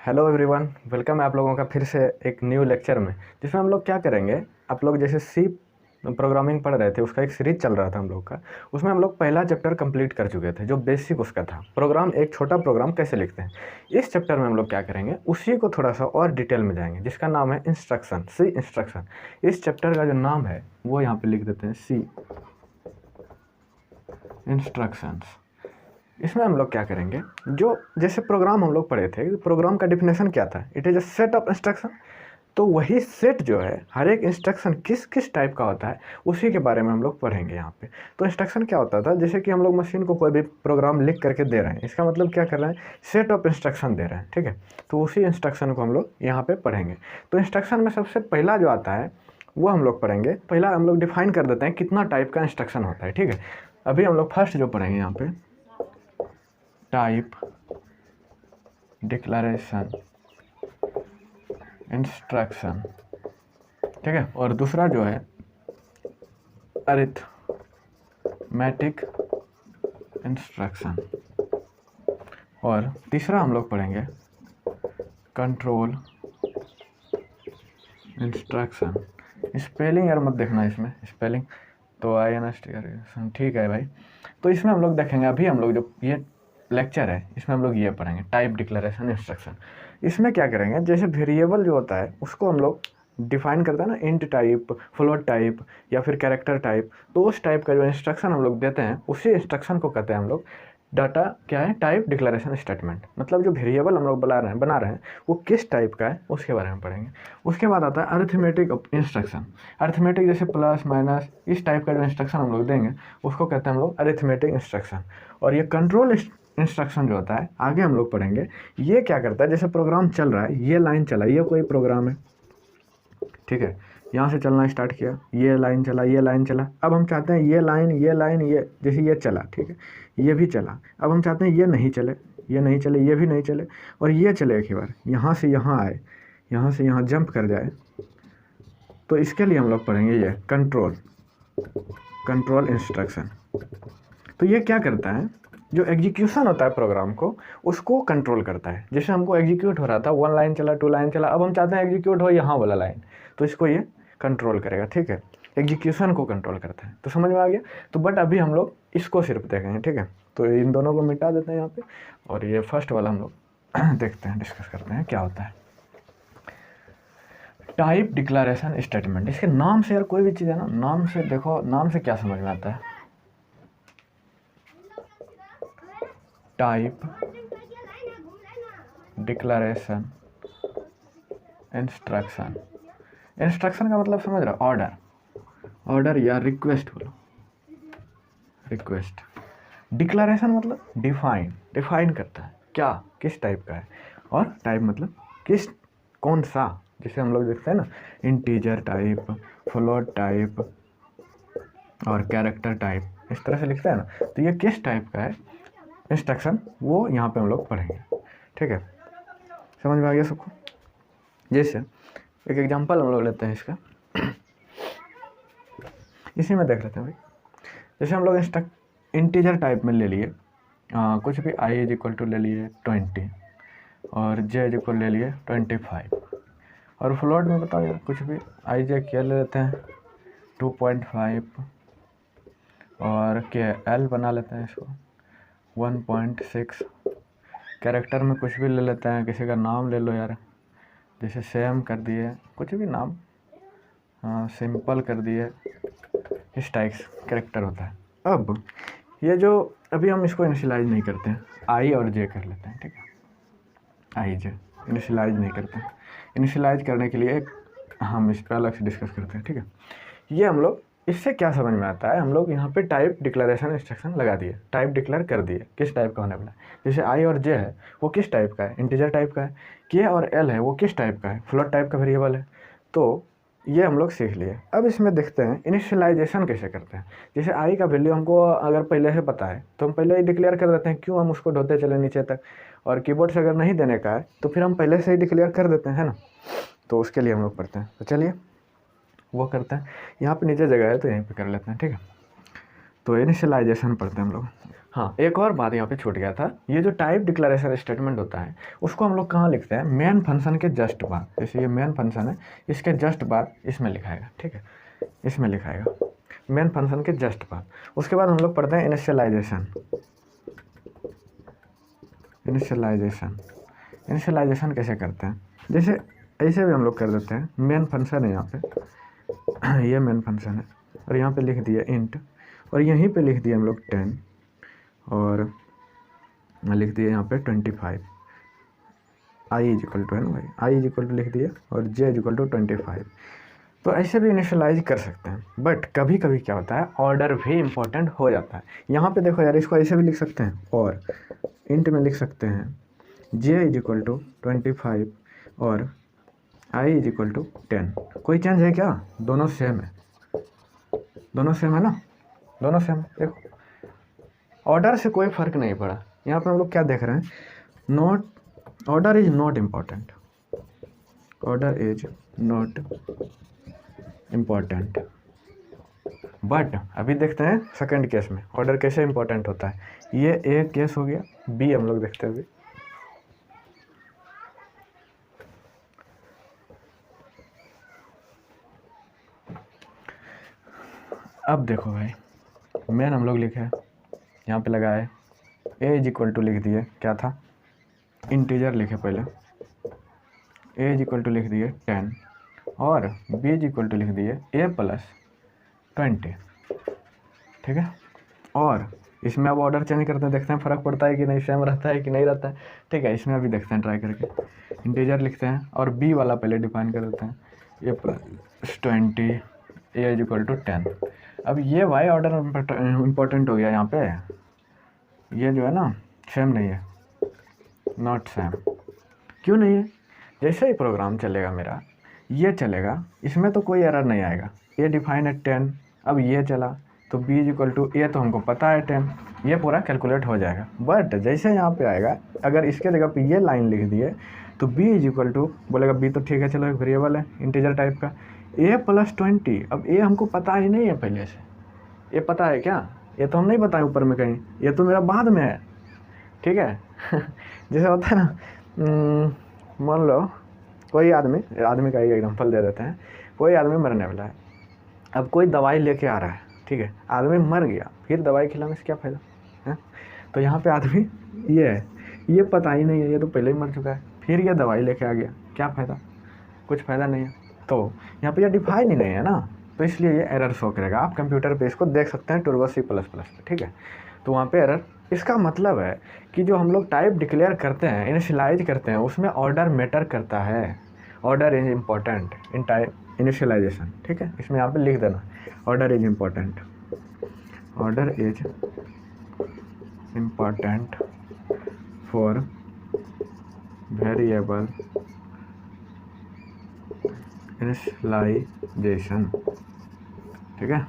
Hello everyone, welcome है आप लोगों का फिर से एक न्यू लेक्चर में, जिसमें हम लोग क्या करेंगे। आप लोग जैसे सी प्रोग्रामिंग पढ़ रहे थे, उसका एक सीरीज चल रहा था हम लोग का। उसमें हम लोग पहला चैप्टर कंप्लीट कर चुके थे, जो बेसिक उसका था, प्रोग्राम, एक छोटा प्रोग्राम कैसे लिखते हैं। इस चैप्टर में हम लोग क्या करेंगे, उसी को थोड़ा सा और डिटेल में जाएंगे, जिसका नाम है इंस्ट्रक्शन, सी इंस्ट्रक्शन। इस चैप्टर का जो नाम है वो यहाँ पर लिख देते हैं, सी इंस्ट्रक्शंस। इसमें हम लोग क्या करेंगे, जो जैसे प्रोग्राम हम लोग पढ़े थे, प्रोग्राम का डिफिनेशन क्या था, it is a set of instruction. तो वही सेट जो है, हर एक इंस्ट्रक्शन किस किस टाइप का होता है, उसी के बारे में हम लोग पढ़ेंगे यहाँ पे। तो इंस्ट्रक्शन क्या होता था, जैसे कि हम लोग मशीन को कोई भी प्रोग्राम लिख करके दे रहे हैं, इसका मतलब क्या कर रहे हैं, सेट ऑफ इंस्ट्रक्शन दे रहे हैं, ठीक है। तो उसी इंस्ट्रक्शन को हम लोग यहाँ पे पढ़ेंगे। तो इंस्ट्रक्शन में सबसे पहला जो आता है वो हम लोग पढ़ेंगे। पहला हम लोग डिफाइन कर देते हैं कितना टाइप का इंस्ट्रक्शन होता है, ठीक है। अभी हम लोग फर्स्ट जो पढ़ेंगे यहाँ पे, टाइप डिक्लेरेशन इंस्ट्रक्शन, ठीक है। और दूसरा जो है अरिथमेटिक इंस्ट्रक्शन। और तीसरा हम लोग पढ़ेंगे कंट्रोल इंस्ट्रक्शन। स्पेलिंग यार मत देखना इसमें, स्पेलिंग तो INST, ठीक है भाई। तो इसमें हम लोग देखेंगे, अभी हम लोग जो ये लेक्चर है इसमें हम लोग ये पढ़ेंगे टाइप डिक्लेरेशन इंस्ट्रक्शन। इसमें क्या करेंगे, जैसे वेरिएबल जो होता है उसको हम लोग डिफाइन करते हैं ना, इंट टाइप, फ्लोट टाइप या फिर कैरेक्टर टाइप। तो उस टाइप का जो इंस्ट्रक्शन हम लोग देते हैं, उसी इंस्ट्रक्शन को कहते हैं हम लोग डाटा क्या है, टाइप डिक्लेरेशन स्टेटमेंट। मतलब जो वेरिएबल हम लोग बना रहे हैं वो किस टाइप का है, उसके बारे में पढ़ेंगे। उसके बाद आता है अरिथमेटिक इंस्ट्रक्शन। अरिथमेटिक जैसे प्लस माइनस, इस टाइप का जो इंस्ट्रक्शन हम लोग देंगे उसको कहते हैं हम लोग अरिथमेटिक इंस्ट्रक्शन। और ये कंट्रोल इंस्ट्रक्शन जो होता है, आगे हम लोग पढ़ेंगे। ये क्या करता है, जैसे प्रोग्राम चल रहा है, ये लाइन चला, ये कोई प्रोग्राम है, ठीक है, यहाँ से चलना स्टार्ट किया, ये लाइन चला, ये लाइन चला। अब हम चाहते हैं ये लाइन ये जैसे ये चला, ठीक है, ये भी चला। अब हम चाहते हैं ये नहीं चले, ये नहीं चले, ये भी नहीं चले, और ये चले एक ही बार, यहाँ से यहाँ आए, यहाँ से यहाँ जंप कर जाए। तो इसके लिए हम लोग पढ़ेंगे ये कंट्रोल इंस्ट्रक्शन। तो ये क्या करता है, जो एग्जीक्यूशन होता है प्रोग्राम को, उसको कंट्रोल करता है। जैसे हमको एग्जीक्यूट हो रहा था, 1 लाइन चला, 2 लाइन चला, अब हम चाहते हैं एग्जीक्यूट हो यहाँ वाला लाइन, तो इसको ये कंट्रोल करेगा, ठीक है, एग्जीक्यूशन को कंट्रोल करता है। तो समझ में आ गया। तो बट अभी हम लोग इसको सिर्फ देखेंगे, ठीक है। तो इन दोनों को मिटा देते हैं यहाँ पे, और ये फर्स्ट वाला हम लोग देखते हैं, डिस्कस करते हैं क्या होता है टाइप डिक्लेरेशन स्टेटमेंट। इसके नाम से यार कोई भी चीज़ है ना, नाम से देखो, नाम से क्या समझ में आता है, टाइप डिक्लेरेशन इंस्ट्रक्शन। इंस्ट्रक्शन का मतलब समझ रहा, ऑर्डर या रिक्वेस्ट बोलो, रिक्वेस्ट। डिक्लेरेशन मतलब डिफाइन करता है क्या, किस टाइप का है, और टाइप मतलब किस, कौन सा। जैसे हम लोग देखते हैं ना, इंटीजर टाइप, फ्लोट टाइप और कैरेक्टर टाइप, इस तरह से लिखते हैं ना। तो ये किस टाइप का है इंस्ट्रक्शन, वो यहाँ पे हम लोग पढ़ेंगे, ठीक है। समझ में आ गया सबको। जैसे एक एग्जांपल हम लोग लेते हैं इसका, इसी में देख लेते हैं भाई। जैसे हम लोग इंटीजर टाइप में ले लिए, कुछ भी i इज इक्वल टू ले लिए 20 और j इज इक्वल ले लिए 25। और फ्लोट में बताओ यार, कुछ भी i j क्या ले लेते हैं 2.5 और के l बना लेते हैं इसको 1.6। कैरेक्टर में कुछ भी ले लेते हैं, किसी का नाम ले लो यार, जैसे सेम कर दिए, कुछ भी नाम, सिंपल कर दिए, इस टाइप कैरेक्टर होता है। अब ये जो अभी हम इसको इनिशियलाइज नहीं करते हैं, आई और जे कर लेते हैं, ठीक है, आई जे इनिशियलाइज नहीं करते हैं। इनिशियलाइज करने के लिए हम इस पर अलग से डिस्कस करते हैं, ठीक है। ये हम लोग, इससे क्या समझ में आता है, हम लोग यहाँ पे टाइप डिक्लेरेशन इंस्ट्रक्शन लगा दिए, टाइप डिक्लेयर कर दिए किस टाइप का होने वाला है। जैसे आई और जे है वो किस टाइप का है, इंटीजर टाइप का है। के और एल है वो किस टाइप का है, फ्लोट टाइप का वेरिएबल है। तो ये हम लोग सीख लिए। अब इसमें देखते हैं इनिशियलाइजेशन कैसे करते हैं। जैसे आई का वैल्यू हमको अगर पहले से पता है तो हम पहले ही डिक्लेयर कर देते हैं, क्यों हम उसको ढोते चले नीचे तक। और कीबोर्ड से अगर नहीं देने का है तो फिर हम पहले से ही डिक्लेयर कर देते हैं, है ना। तो उसके लिए हम लोग पढ़ते हैं, तो चलिए वो करते हैं। यहाँ पे नीचे जगह है तो यहीं पे कर लेते हैं, ठीक है। तो इनिशियलाइजेशन पढ़ते हैं हम लोग। हाँ, एक और बात यहाँ पे छूट गया था, ये जो टाइप डिक्लेरेशन स्टेटमेंट होता है उसको हम लोग कहाँ लिखते हैं, मेन फंक्शन के जस्ट बाद। जैसे ये मेन फंक्शन है, इसके जस्ट बाद इसमें लिखाएगा, ठीक है, इसमें लिखाएगा मेन फंक्शन के जस्ट बाद। उसके बाद हम लोग पढ़ते हैं इनिशियलाइजेशन। इनिशियलाइजेशन कैसे करते हैं, जैसे ऐसे भी हम लोग कर देते हैं। मेन फंक्शन है यहाँ पे ये मेन फंक्शन है, और यहाँ पे लिख दिया इंट, और यहीं पे लिख दिया हम लोग 10, और लिख दिया यहाँ पे 25। आई इज इक्वल टू है ना भाई, आई इज इक्वल टू लिख दिया, और जे इज इक्वल टू 25। तो ऐसे भी इनिशियलाइज कर सकते हैं, बट कभी कभी क्या होता है, ऑर्डर भी इम्पोर्टेंट हो जाता है। यहाँ पे देखो यार, इसको ऐसे भी लिख सकते हैं, और इंट में लिख सकते हैं जे इज इक्वल टू 25 और आई इज इक्वल टू 10। कोई चेंज है क्या, दोनों सेम है, दोनों सेम है ना, दोनों सेम है। देखो ऑर्डर से कोई फ़र्क नहीं पड़ा। यहाँ पे हम लोग क्या देख रहे हैं, not, order is not important, order is not important. But अभी देखते हैं सेकंड केस में ऑर्डर कैसे इम्पोर्टेंट होता है। ये एक केस हो गया, बी हम लोग देखते हैं अभी। अब देखो भाई, मेन हम लोग लिखे यहाँ पे लगाए, ए इज इक्वल टू लिख दिए, क्या था, इंटीजर लिखे पहले, ए इज इक्वल टू लिख दिए 10, और बी इज इक्वल टू लिख दिए ए प्लस 20, ठीक है। और इसमें अब ऑर्डर चेंज करते हैं, देखते हैं फ़र्क पड़ता है कि नहीं, सेम रहता है कि नहीं रहता है, ठीक है। इसमें अभी देखते हैं ट्राई करके, इंटीजर लिखते हैं और बी वाला पहले डिफाइन कर देते हैं, A plus 20, A is equal to 10। अब ये वाई ऑर्डर इम्पोर्टेंट हो गया यहाँ पे, ये जो है ना सेम नहीं है, नॉट सेम। क्यों नहीं है, जैसे ही प्रोग्राम चलेगा मेरा ये चलेगा, इसमें तो कोई एरर नहीं आएगा। ए डिफाइन है 10, अब ये चला तो बी इज इक्वल टू, ए तो हमको पता है 10, ये पूरा कैलकुलेट हो जाएगा। बट जैसे यहाँ पे आएगा, अगर इसके जगह पे ये लाइन लिख दिए तो बी इज इक्वल टू, बोलेगा बी तो ठीक है, चलो एक वेरिएबल है इंटीजर टाइप का, ए प्लस 20। अब ए हमको पता ही नहीं है पहले से, ये पता है क्या, ये तो हम नहीं बताए ऊपर में कहीं, ये तो मेरा बाद में है, ठीक है जैसे होता है ना, मान लो कोई आदमी का एक एग्जाम्पल दे देते हैं, कोई आदमी मरने वाला है, अब कोई दवाई लेके आ रहा है, ठीक है, आदमी मर गया, फिर दवाई खिलाने से क्या फ़ायदा है। तो यहाँ पे आदमी ये है, ये पता ही नहीं है, ये तो पहले ही मर चुका है, फिर ये दवाई लेके आ गया, क्या फ़ायदा, कुछ फ़ायदा नहीं है। तो यहाँ पे ये डिफाइन ही नहीं है ना, तो इसलिए ये एरर शो करेगा। आप कंप्यूटर पे इसको देख सकते हैं टर्बो C++ पे, ठीक है। तो वहाँ पे एरर, इसका मतलब है कि जो हम लोग टाइप डिक्लेयर करते हैं, इनिशियलाइज करते हैं, उसमें ऑर्डर मैटर करता है, order is important in type initialisation, ठीक है। इसमें यहाँ पे लिख देना, order is important, order is important for variable initialisation, ठीक है।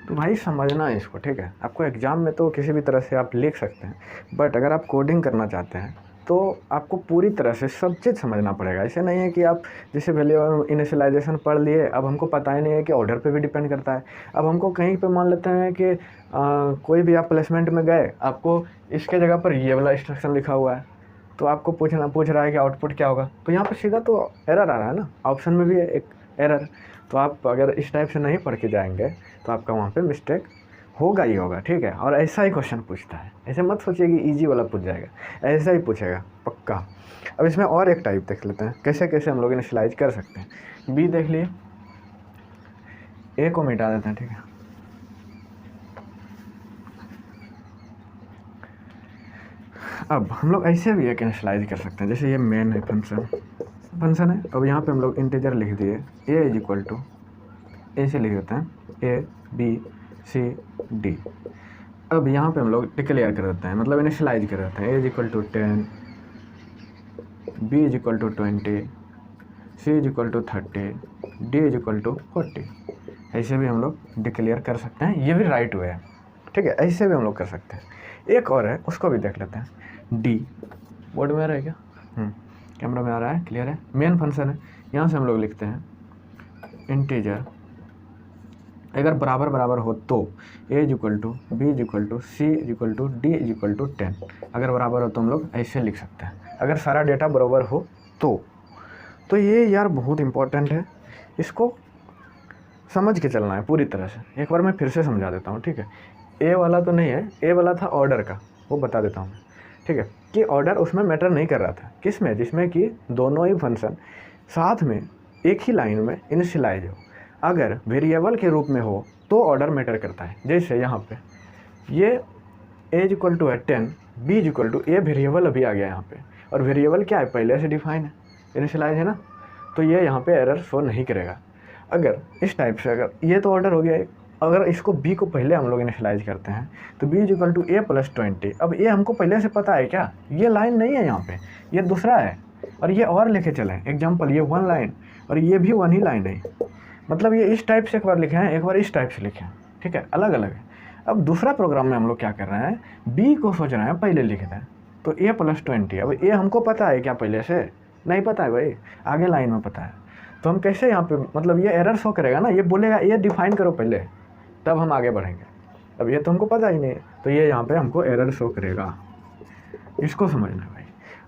तो भाई समझना है इसको, ठीक है। आपको एग्ज़ाम में तो किसी भी तरह से आप लिख सकते हैं, बट अगर आप कोडिंग करना चाहते हैं तो आपको पूरी तरह से सब चीज़ समझना पड़ेगा। ऐसे नहीं है कि आप जैसे वैल्यू इनिशियलाइजेशन पढ़ लिए, अब हमको पता ही नहीं है कि ऑर्डर पे भी डिपेंड करता है। अब हमको कहीं पे मान लेते हैं कि कोई भी आप प्लेसमेंट में गए, आपको इसके जगह पर ये वाला इंस्ट्रक्शन लिखा हुआ है, तो आपको पूछ रहा है कि आउटपुट क्या होगा, तो यहाँ पर सीधा तो एरर आ रहा है ना, ऑप्शन में भी है एक एरर। तो आप अगर इस टाइप से नहीं पढ़ के जाएंगे तो आपका वहाँ पे मिस्टेक होगा ही होगा, ठीक है। और ऐसा ही क्वेश्चन पूछता है, ऐसे मत सोचिए कि इजी वाला पूछ जाएगा, ऐसा ही पूछेगा पक्का। अब इसमें और एक टाइप देख लेते हैं, कैसे कैसे हम लोग इनिशियलाइज कर सकते हैं। बी देख लिए, ए को मिटा देते हैं, ठीक है। अब हम लोग ऐसे भी एक इनिशियलाइज कर सकते हैं, जैसे ये मेन है फंक्शन है। अब यहाँ पे हम लोग इंटीजर लिख दिए, ए इज इक्वल टू, ए से लिख देते हैं ABCD। अब यहाँ पे हम लोग डिक्लेयर कर देते हैं, मतलब इनिशियलाइज कर देते हैं, A is equal to 10, B is equal to 20, C is equal to 30, D is equal to 40। ऐसे भी हम लोग डिक्लेयर कर सकते हैं, ये भी राइट वे है, ठीक है। ऐसे भी हम लोग कर सकते हैं। एक और है, उसको भी देख लेते हैं। डी बोर्ड में आ रहा है क्या, कैमरा में आ रहा है, क्लियर है। मेन फंक्शन है, यहाँ से हम लोग लिखते हैं इंटीजर अगर बराबर बराबर हो तो A equal to B equal to C equal to D equal to 10। अगर बराबर हो तो हम लोग ऐसे लिख सकते हैं, अगर सारा डेटा बराबर हो तो ये यार बहुत इंपॉर्टेंट है, इसको समझ के चलना है पूरी तरह से। एक बार मैं फिर से समझा देता हूँ, ठीक है। ए वाला तो नहीं है, ए वाला था ऑर्डर का, वो बता देता हूँ, ठीक है, कि ऑर्डर उसमें मैटर नहीं कर रहा था। किस में? जिसमें कि दोनों ही फंक्शन साथ में एक ही लाइन में इनिशियलाइज हो। अगर वेरिएबल के रूप में हो तो ऑर्डर मैटर करता है। जैसे यहाँ पे ये ए इक्वल टू है 10, B equal to, A variable अभी आ गया यहाँ पे, और वेरिएबल क्या है? पहले से डिफाइन है, इनिशियलाइज है ना, तो ये यहाँ पे एरर शो नहीं करेगा। अगर इस टाइप से, अगर ये तो ऑर्डर हो गया, अगर इसको b को पहले हम लोग इनिशियलाइज करते हैं तो b equal to A plus 20। अब ये हमको पहले से पता है क्या? ये लाइन नहीं है यहाँ पे, ये दूसरा है, और ये और लेके चलें एग्जाम्पल, ये 1 लाइन और ये भी 1 ही लाइन है, मतलब ये इस टाइप से एक बार लिखे हैं, एक बार इस टाइप से लिखे हैं, ठीक है, अलग अलग है। अब दूसरा प्रोग्राम में हम लोग क्या कर रहे हैं, b को सोच रहे हैं पहले लिख दें, तो a प्लस 20। अब ये हमको पता है क्या? पहले से नहीं पता है भाई, आगे लाइन में पता है, तो हम कैसे यहाँ पे, मतलब ये एरर शो करेगा ना, ये बोलेगा ये डिफाइन करो पहले, तब हम आगे बढ़ेंगे। अब ये तो हमको पता ही नहीं है, तो ये यहाँ पे हमको एरर शो करेगा, इसको समझना है भाई।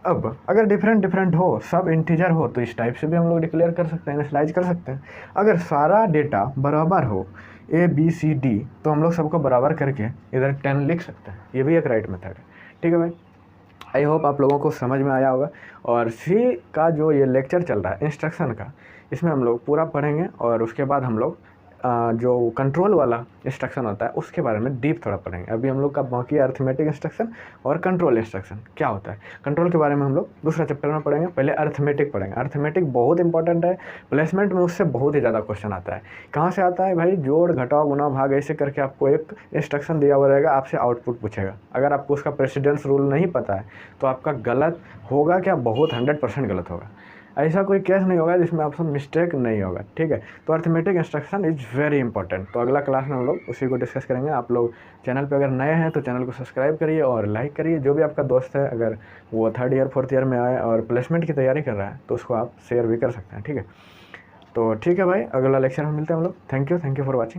अब अगर डिफरेंट हो, सब इंटीजर हो, तो इस टाइप से भी हम लोग डिक्लेयर कर सकते हैं, इनिशियलाइज कर सकते हैं। अगर सारा डेटा बराबर हो ए बी सी डी, तो हम लोग सबको बराबर करके इधर 10 लिख सकते हैं, ये भी एक राइट मेथड है, ठीक है भाई। आई होप आप लोगों को समझ में आया होगा। और सी का जो ये लेक्चर चल रहा है इंस्ट्रक्शन का, इसमें हम लोग पूरा पढ़ेंगे, और उसके बाद हम लोग जो कंट्रोल वाला इंस्ट्रक्शन होता है उसके बारे में डीप थोड़ा पढ़ेंगे। अभी हम लोग का बाकी अर्थमेटिक इंस्ट्रक्शन और कंट्रोल इंस्ट्रक्शन क्या होता है, कंट्रोल के बारे में हम लोग दूसरा चैप्टर में पढ़ेंगे। पहले अर्थमेटिक पढ़ेंगे, अर्थमेटिक बहुत इंपॉर्टेंट है, प्लेसमेंट में उससे बहुत ही ज़्यादा क्वेश्चन आता है। कहाँ से आता है भाई? जोड़ घटाव गुना भाग ऐसे करके आपको एक इंस्ट्रक्शन दिया हुआ रहेगा, आपसे आउटपुट पूछेगा। अगर आपको उसका प्रेसिडेंस रूल नहीं पता है तो आपका गलत होगा क्या? बहुत 100% गलत होगा। ऐसा कोई केस नहीं होगा जिसमें आपसे मिस्टेक नहीं होगा, ठीक है। तो arithmetic instruction is very important. तो अगला क्लास में हम लोग उसी को डिस्कस करेंगे। आप लोग चैनल पे अगर नए हैं तो चैनल को सब्सक्राइब करिए और लाइक करिए। जो भी आपका दोस्त है, अगर वो 3rd ईयर 4th ईयर में आए और प्लेसमेंट की तैयारी कर रहा है तो उसको आप शेयर भी कर सकते हैं, ठीक है। तो ठीक है भाई, अगला लेक्चर में मिलते हैं हम लोग। Thank you for watching.